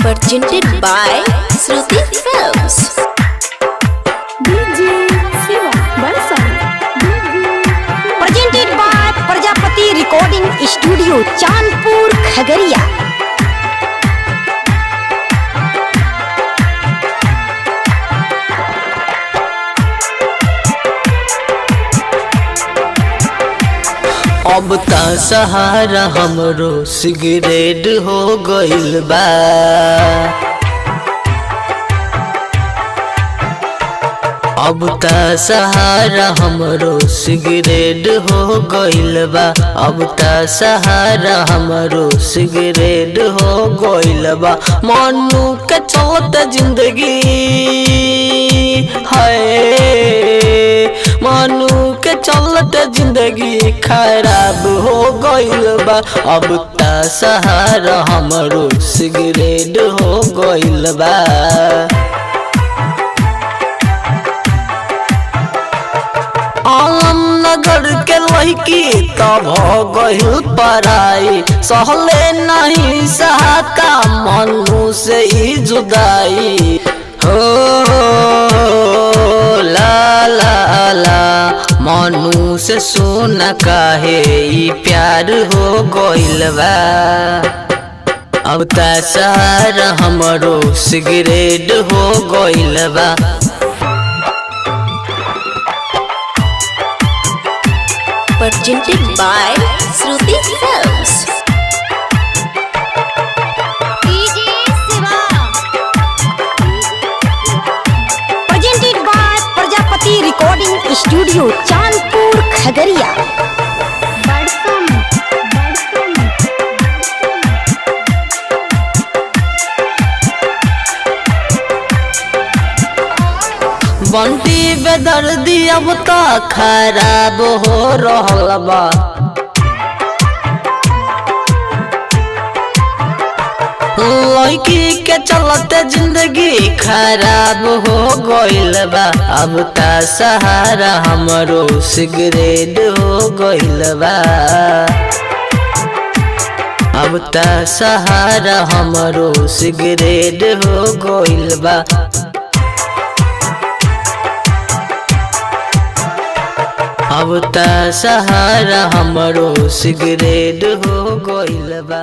Presented by Shruti Films. DJ Siva Balsan. Presented by Prajapati Recording Studio, Chandpur, Khagaria. अब त सहारा हमरो cigarette हो गइल बा। अब त सहारा हमरो सिगरेट हो गइल बा। अब त सहारा हमरो सिगरेट हो गइल बा। मनु के चलत जिंदगी है, मनु के चलत जिंदगी खराब हो गइल बा। अब त सहारा हमरो सिगरेट हो गइल बा। आलम नगर के लड़की तब हो गइल पराई, सहले नहीं सहता मनु से ही जुदाई हो। ला ला ला मनु से सोना काहे ई प्यार हो गइल बा। अब त सहारा हमरो सिगरेट हो गइल बा। Presented by Shruti Films. DJ Siva. Presented by Prajapati Recording Studio, Chandpur, Khagaria. Balsan. Bunty बेदर्दी अब त खराब हो रहल बा। लड़की के चलते जिंदगी खराब हो गइल बा। अब त सहारा हमरो सिगरेट हो गइल बा। अब त सहारा हमरो सिगरेट हो गइल बा। अब त सहारा हमरो सिगरेट हो गइल बा।